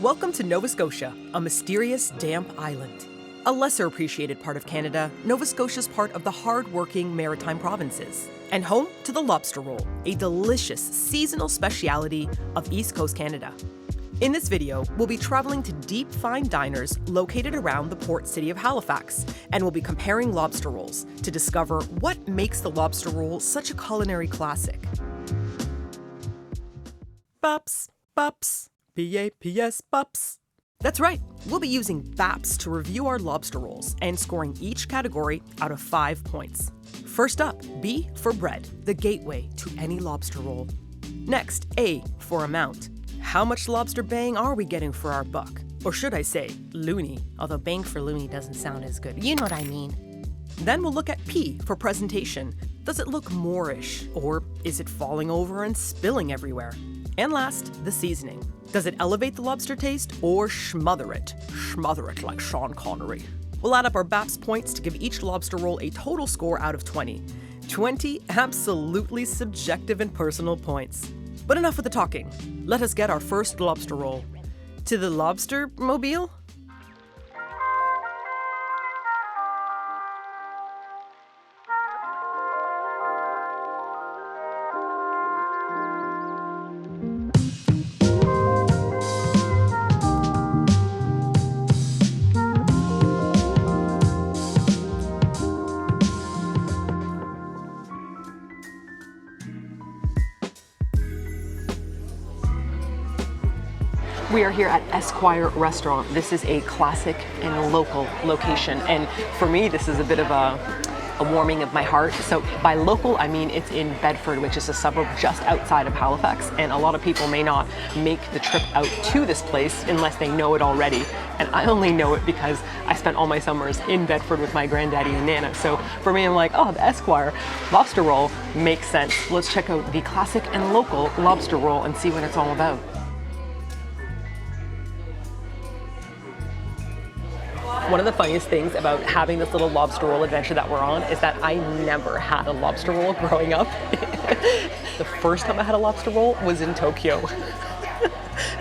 Welcome to Nova Scotia, a mysterious, damp island. A lesser appreciated part of Canada, Nova Scotia is part of the hard-working maritime provinces, and home to the lobster roll, a delicious seasonal speciality of East Coast Canada. In this video, we'll be traveling to deep fine diners located around the port city of Halifax, and we'll be comparing lobster rolls to discover what makes the lobster roll such a culinary classic. B.A.P.S, B.A.P.S, B.A.P.S, B.A.P.S. That's right, we'll be using B.A.P.S to review our lobster rolls and scoring each category out of 5 points. First up, B for bread, the gateway to any lobster roll. Next, A for amount. How much lobster bang are we getting for our buck? Or should I say, loony, although bang for loony doesn't sound as good. You know what I mean. Then we'll look at P for presentation. Does it look Moorish, or is it falling over and spilling everywhere? And last, the seasoning. Does it elevate the lobster taste or schmother it? Schmother it like Sean Connery. We'll add up our B.A.P.S points to give each lobster roll a total score out of 20. 20 absolutely subjective and personal points. But enough with the talking. Let us get our first lobster roll. To the lobster mobile? We are here at Esquires Restaurant. This is a classic and local location. And for me, this is a bit of a warming of my heart. So by local, I mean it's in Bedford, which is a suburb just outside of Halifax. And a lot of people may not make the trip out to this place unless they know it already. And I only know it because I spent all my summers in Bedford with my granddaddy and Nana. So for me, I'm like, oh, the Esquire lobster roll makes sense. Let's check out the classic and local lobster roll and see what it's all about. One of the funniest things about having this little lobster roll adventure that we're on is that I never had a lobster roll growing up. The first time I had a lobster roll was in Tokyo.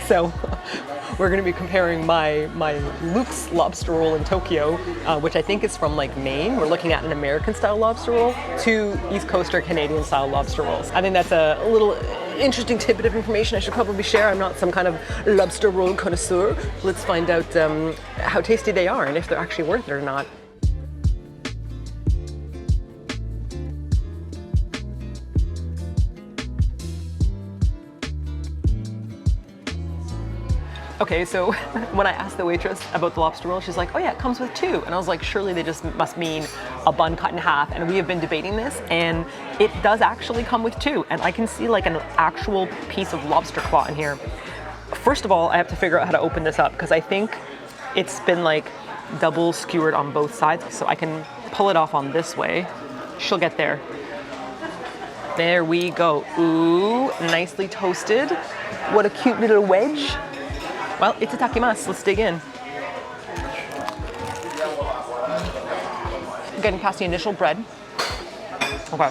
So we're gonna be comparing my Luke's lobster roll in Tokyo, which I think is from like Maine. We're looking at an American style lobster roll to East Coast or Canadian style lobster rolls. I think that's a little interesting tidbit of information I should probably share. I'm not some kind of lobster roll connoisseur. Let's find out how tasty they are and if they're actually worth it or not. Okay, so when I asked the waitress about the lobster roll, she's like, oh yeah, it comes with 2. And I was like, surely they just must mean a bun cut in half. And we have been debating this, and it does actually come with 2. And I can see like an actual piece of lobster claw in here. First of all, I have to figure out how to open this up because I think it's been like double skewered on both sides. So I can pull it off on this way. She'll get there. There we go. Ooh, nicely toasted. What a cute little wedge. Well, itadakimasu. Let's dig in. Getting past the initial bread. Okay.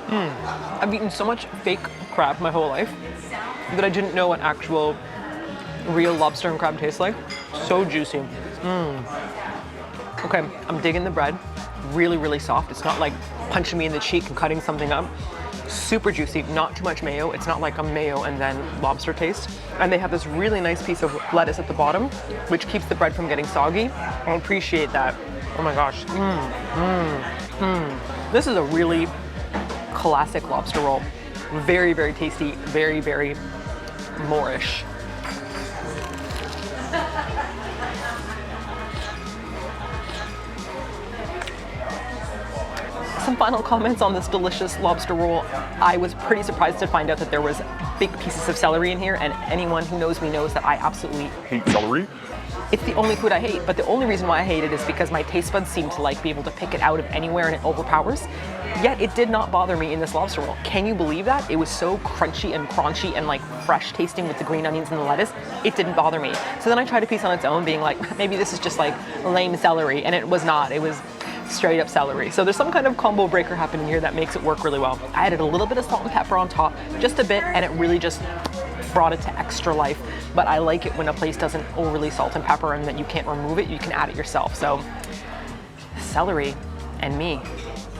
I've eaten so much fake crab my whole life that I didn't know what actual real lobster and crab tastes like. So juicy. Okay, I'm digging the bread. Really, really soft. It's not like punching me in the cheek and cutting something up. Super juicy, not too much mayo. It's not like a mayo and then lobster taste. And they have this really nice piece of lettuce at the bottom, which keeps the bread from getting soggy. I appreciate that. Oh my gosh. This is a really classic lobster roll. Very, very tasty, very, very Moorish. Some final comments on this delicious lobster roll. I was pretty surprised to find out that there was big pieces of celery in here, and anyone who knows me knows that I absolutely hate celery. It's the only food I hate, but the only reason why I hate it is because my taste buds seem to like be able to pick it out of anywhere and it overpowers. Yet it did not bother me in this lobster roll. Can you believe that? It was so crunchy and crunchy and like fresh tasting with the green onions and the lettuce. It didn't bother me. So then I tried a piece on its own, being like, maybe this is just like lame celery, and it was not. It was straight up celery. So there's some kind of combo breaker happening here that makes it work really well. I added a little bit of salt and pepper on top, just a bit, and it really just brought it to extra life, but I like it when a place doesn't overly salt and pepper and that you can't remove it, you can add it yourself. So celery and me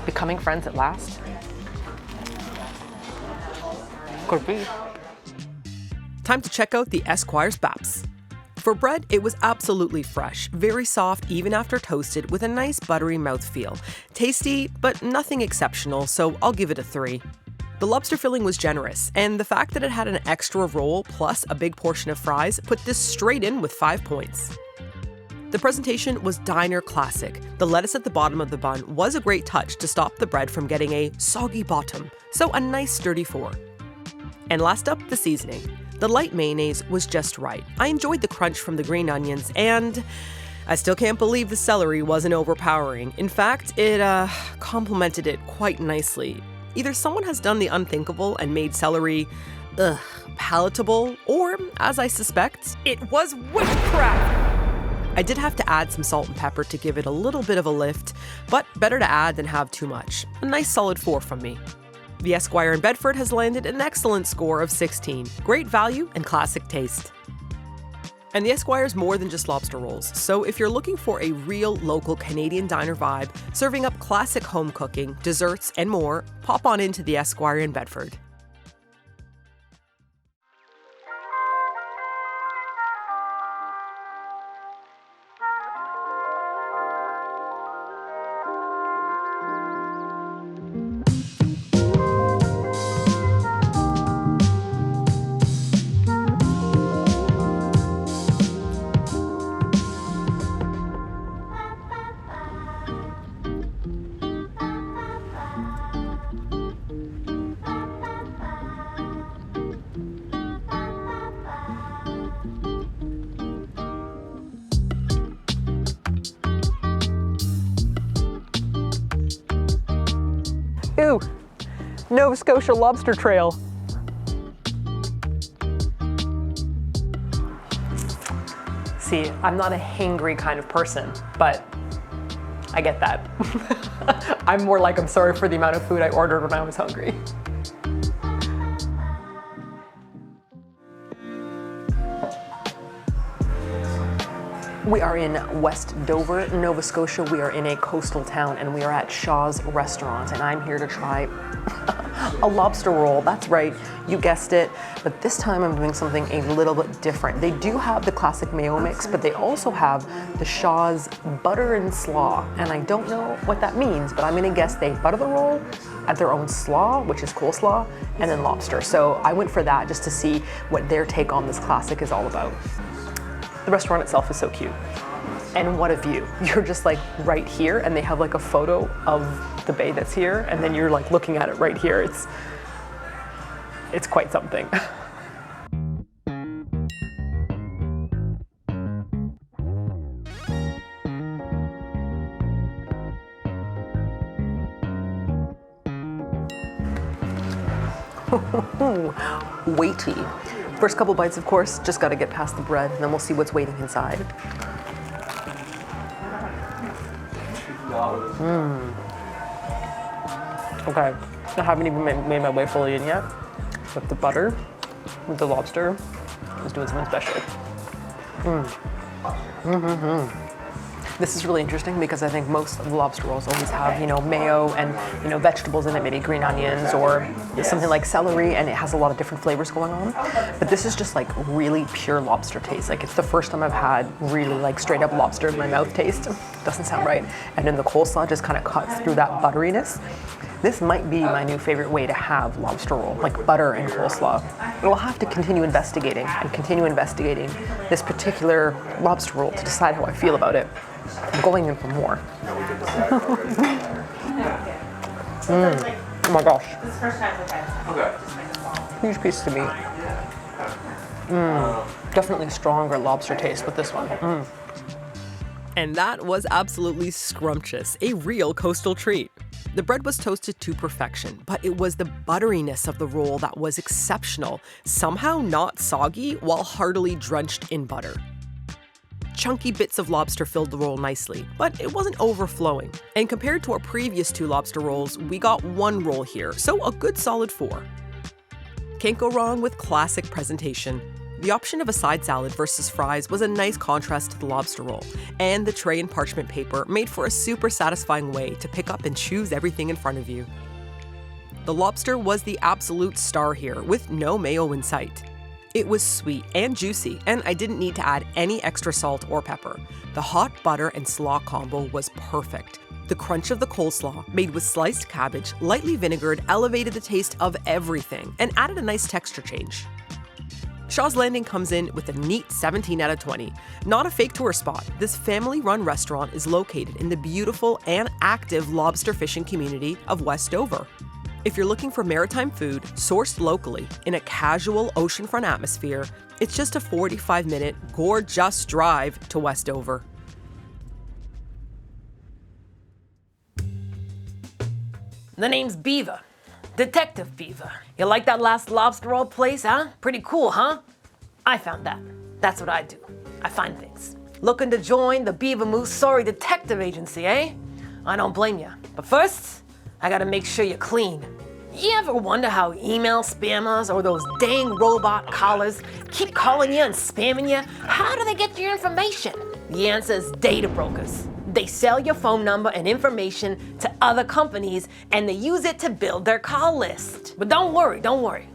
becoming friends at last. Could be. Time to check out the Esquires B.A.P.S. For bread, it was absolutely fresh, very soft even after toasted, with a nice buttery mouthfeel. Tasty, but nothing exceptional, so I'll give it a 3. The lobster filling was generous, and the fact that it had an extra roll plus a big portion of fries put this straight in with 5 points. The presentation was diner classic. The lettuce at the bottom of the bun was a great touch to stop the bread from getting a soggy bottom, so a nice sturdy 4. And last up, the seasoning. The light mayonnaise was just right. I enjoyed the crunch from the green onions, and I still can't believe the celery wasn't overpowering. In fact, it complemented it quite nicely. Either someone has done the unthinkable and made celery, palatable, or, as I suspect, it was witchcraft! I did have to add some salt and pepper to give it a little bit of a lift, but better to add than have too much. A nice solid 4 from me. The Esquire in Bedford has landed an excellent score of 16. Great value and classic taste. And the Esquire's more than just lobster rolls, so if you're looking for a real local Canadian diner vibe, serving up classic home cooking, desserts, and more, pop on into the Esquire in Bedford. Ooh, Nova Scotia Lobster Trail. See, I'm not a hangry kind of person, but I get that. I'm more like, I'm sorry for the amount of food I ordered when I was hungry. We are in West Dover, Nova Scotia. We are in a coastal town and we are at Shaw's Restaurant, and I'm here to try a lobster roll. That's right, you guessed it, but this time I'm doing something a little bit different. They do have the classic mayo mix, but they also have the Shaw's butter and slaw, and I don't know what that means, but I'm gonna guess they butter the roll, add their own slaw, which is coleslaw, and then lobster. So I went for that just to see what their take on this classic is all about. The restaurant itself is so cute. And what a view. You're just like right here, and they have like a photo of the bay that's here, and then you're like looking at it right here. It's quite something. Weighty. First couple bites, of course, just got to get past the bread, and then we'll see what's waiting inside. Okay, I haven't even made my way fully in yet, but the butter with the lobster is doing something special. This is really interesting because I think most of the lobster rolls always have, mayo and, vegetables in it, maybe green onions or something like celery, and it has a lot of different flavors going on. But this is just like really pure lobster taste. Like it's the first time I've had really like straight up lobster in my mouth taste. Doesn't sound right. And then the coleslaw just kind of cuts through that butteriness. This might be my new favorite way to have lobster roll, like butter and coleslaw. We'll have to continue investigating this particular lobster roll to decide how I feel about it. I'm going in for more. Oh my gosh. Huge piece to meat. Definitely stronger lobster taste with this one. And that was absolutely scrumptious, a real coastal treat. The bread was toasted to perfection, but it was the butteriness of the roll that was exceptional, somehow not soggy while heartily drenched in butter. Chunky bits of lobster filled the roll nicely, but it wasn't overflowing. And compared to our previous 2 lobster rolls, we got 1 roll here, so a good solid 4. Can't go wrong with classic presentation. The option of a side salad versus fries was a nice contrast to the lobster roll, and the tray and parchment paper made for a super satisfying way to pick up and choose everything in front of you. The lobster was the absolute star here, with no mayo in sight. It was sweet and juicy, and I didn't need to add any extra salt or pepper. The hot butter and slaw combo was perfect. The crunch of the coleslaw, made with sliced cabbage, lightly vinegared, elevated the taste of everything and added a nice texture change. Shaw's Landing comes in with a neat 17 out of 20. Not a fake tourist spot, this family-run restaurant is located in the beautiful and active lobster fishing community of West Dover. If you're looking for maritime food sourced locally in a casual oceanfront atmosphere, it's just a 45-minute gorgeous drive to West Dover. The name's Beaver. Detective Beaver. You like that last lobster roll place, huh? Pretty cool, huh? I found that. That's what I do. I find things. Looking to join the Beaver Moose Detective Agency, eh? I don't blame you. But first, I gotta make sure you're clean. You ever wonder how email spammers or those dang robot callers keep calling you and spamming you? How do they get your information? The answer is data brokers. They sell your phone number and information to other companies and they use it to build their call list. But don't worry.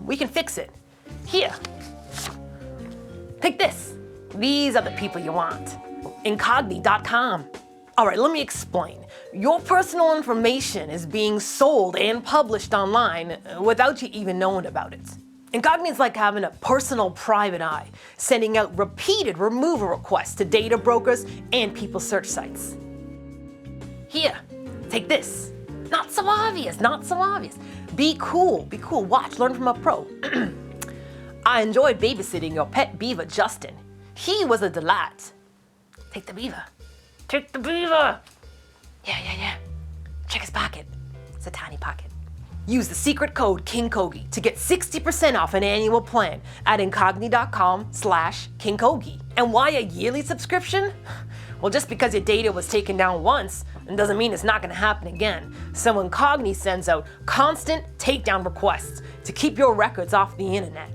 We can fix it. Here. Take this. These are the people you want. Incogni.com. All right, let me explain. Your personal information is being sold and published online without you even knowing about it. Incogni is like having a personal private eye, sending out repeated removal requests to data brokers and people search sites. Here, take this. Not so obvious. Be cool, watch, learn from a pro. I enjoyed babysitting your pet beaver, Justin. He was a delight. Take the beaver. Yeah. Check his pocket. It's a tiny pocket. Use the secret code King Kogi to get 60% off an annual plan at incogni.com/King Kogi. And why a yearly subscription? Well, just because your data was taken down once doesn't mean it's not going to happen again. So Incogni sends out constant takedown requests to keep your records off the internet.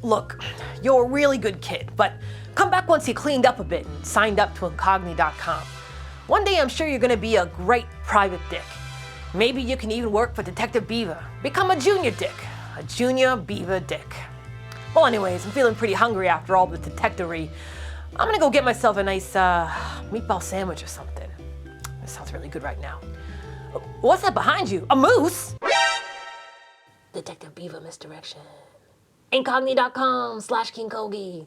Look, you're a really good kid, but come back once you cleaned up a bit and signed up to incogni.com. One day I'm sure you're going to be a great private dick. Maybe you can even work for Detective Beaver. Become a junior dick. A junior beaver dick. Well, anyways, I'm feeling pretty hungry after all the detectivery. I'm gonna go get myself a nice meatball sandwich or something. This sounds really good right now. What's that behind you? A moose? Detective Beaver misdirection. Incogni.com/King Kogi.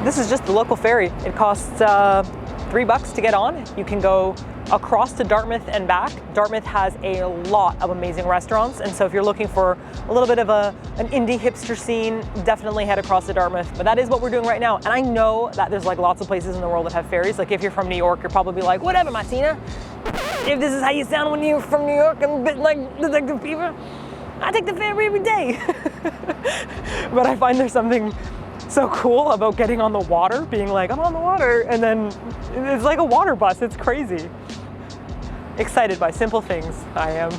This is just the local ferry. It costs $3 to get on. You can go across to Dartmouth and back. Dartmouth has a lot of amazing restaurants, and so if you're looking for a little bit of an indie hipster scene, definitely head across to Dartmouth. But that is what we're doing right now. And I know that there's like lots of places in the world that have ferries. Like if you're from New York, you're probably like, whatever, Martina. If this is how you sound when you're from New York and a bit like Detective Beaver, I take the ferry every day. But I find there's something so cool about getting on the water, being like, I'm on the water, and then it's like a water bus. It's crazy. Excited by simple things, I am.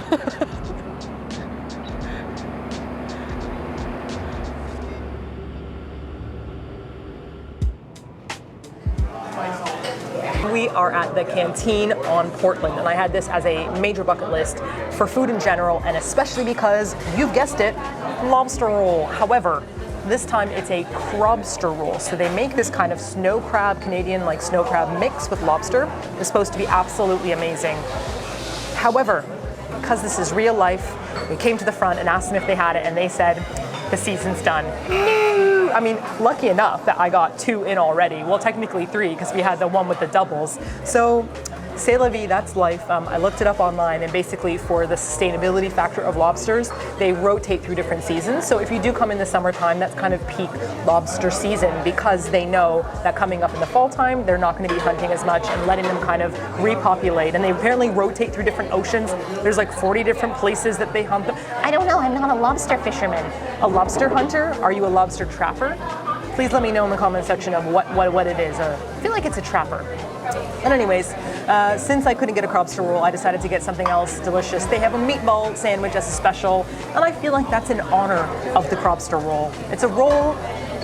We are at the Canteen on Portland, and I had this as a major bucket list for food in general, and especially because, you've guessed it, lobster roll. However, this time it's a crobster roll. So they make this kind of snow crab, Canadian like snow crab mix with lobster. It's supposed to be absolutely amazing. However, because this is real life, we came to the front and asked them if they had it, and they said, the season's done. No! I mean, lucky enough that I got 2 in already. Well, technically 3, because we had the one with the doubles. So, c'est la vie, that's life. I looked it up online, and basically for the sustainability factor of lobsters, they rotate through different seasons. So if you do come in the summertime, that's kind of peak lobster season, because they know that coming up in the fall time, they're not going to be hunting as much and letting them kind of repopulate. And they apparently rotate through different oceans. There's like 40 different places that they hunt them. I don't know, I'm not a lobster fisherman. A lobster hunter? Are you a lobster trapper? Please let me know in the comment section of what it is. I feel like it's a trapper. But anyways, Since I couldn't get a lobster roll, I decided to get something else delicious. They have a meatball sandwich as a special, and I feel like that's in honor of the lobster roll. It's a roll,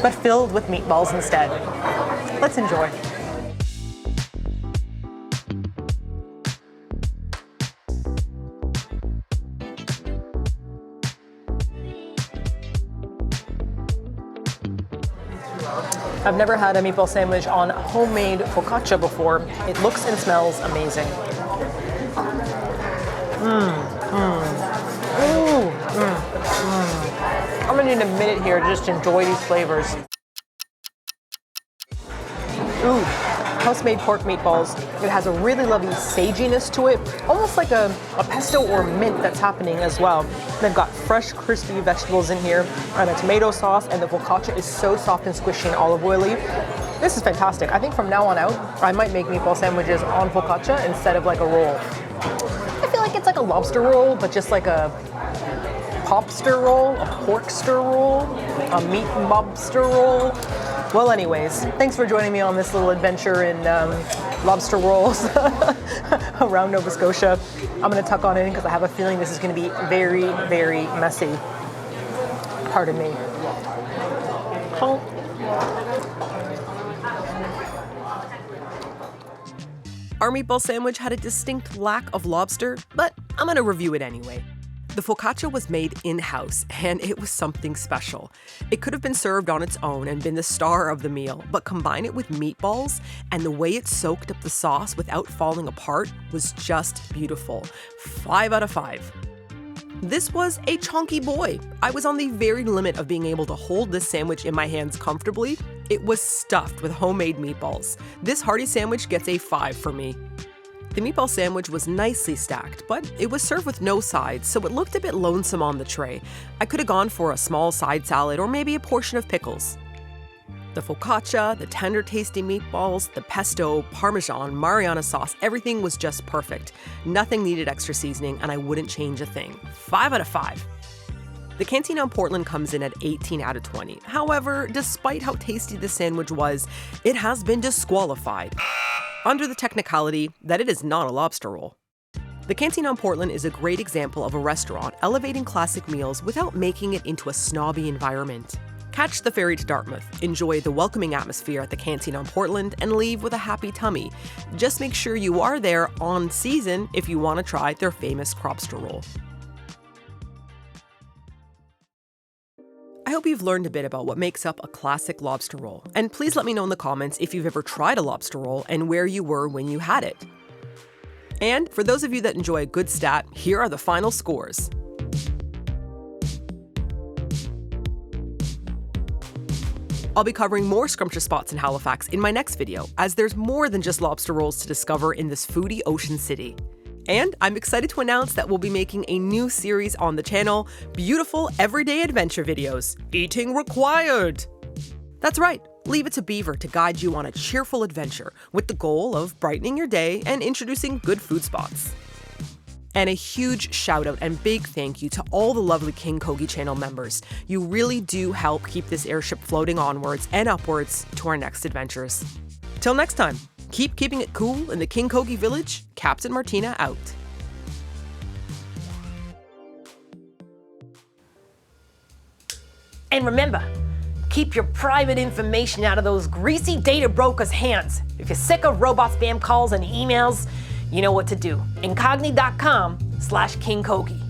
but filled with meatballs instead. Let's enjoy. I've never had a meatball sandwich on homemade focaccia before. It looks and smells amazing. I'm gonna need a minute here to just enjoy these flavors. Ooh, house-made pork meatballs. It has a really lovely saginess to it, almost like a pesto or mint that's happening as well. They've got fresh, crispy vegetables in here, and a tomato sauce, and the focaccia is so soft and squishy and olive oily. This is fantastic. I think from now on out, I might make meatball sandwiches on focaccia instead of like a roll. I feel like it's like a lobster roll, but just like a popster roll, a porkster roll, a meat lobster roll. Well, anyways, thanks for joining me on this little adventure in lobster rolls around Nova Scotia. I'm gonna tuck on in because I have a feeling this is gonna be very, very messy. Pardon me. Our meatball sandwich had a distinct lack of lobster, but I'm gonna review it anyway. The focaccia was made in-house, and it was something special. It could have been served on its own and been the star of the meal, but combine it with meatballs, and the way it soaked up the sauce without falling apart was just beautiful. 5 out of 5. This was a chunky boy. I was on the very limit of being able to hold this sandwich in my hands comfortably. It was stuffed with homemade meatballs. This hearty sandwich gets a 5 for me. The meatball sandwich was nicely stacked, but it was served with no sides, so it looked a bit lonesome on the tray. I could have gone for a small side salad or maybe a portion of pickles. The focaccia, the tender tasty meatballs, the pesto, parmesan, Mariana sauce, everything was just perfect. Nothing needed extra seasoning, and I wouldn't change a thing. 5 out of 5. The Canteen on Portland comes in at 18 out of 20. However, despite how tasty the sandwich was, it has been disqualified under the technicality that it is not a lobster roll. The Canteen on Portland is a great example of a restaurant elevating classic meals without making it into a snobby environment. Catch the ferry to Dartmouth, enjoy the welcoming atmosphere at the Canteen on Portland, and leave with a happy tummy. Just make sure you are there on season if you want to try their famous lobster roll. I hope you've learned a bit about what makes up a classic lobster roll, and please let me know in the comments if you've ever tried a lobster roll and where you were when you had it. And for those of you that enjoy a good stat, here are the final scores. I'll be covering more scrumptious spots in Halifax in my next video, as there's more than just lobster rolls to discover in this foodie ocean city. And I'm excited to announce that we'll be making a new series on the channel, Beautiful Everyday Adventure Videos, Eating Required. That's right, leave it to Beaver to guide you on a cheerful adventure with the goal of brightening your day and introducing good food spots. And a huge shout out and big thank you to all the lovely King Kogi channel members. You really do help keep this airship floating onwards and upwards to our next adventures. Till next time. Keep keeping it cool in the King Kogi village. Captain Martina out. And remember, keep your private information out of those greasy data brokers' hands. If you're sick of robot spam calls and emails, you know what to do. Incogni.com/King Kogi.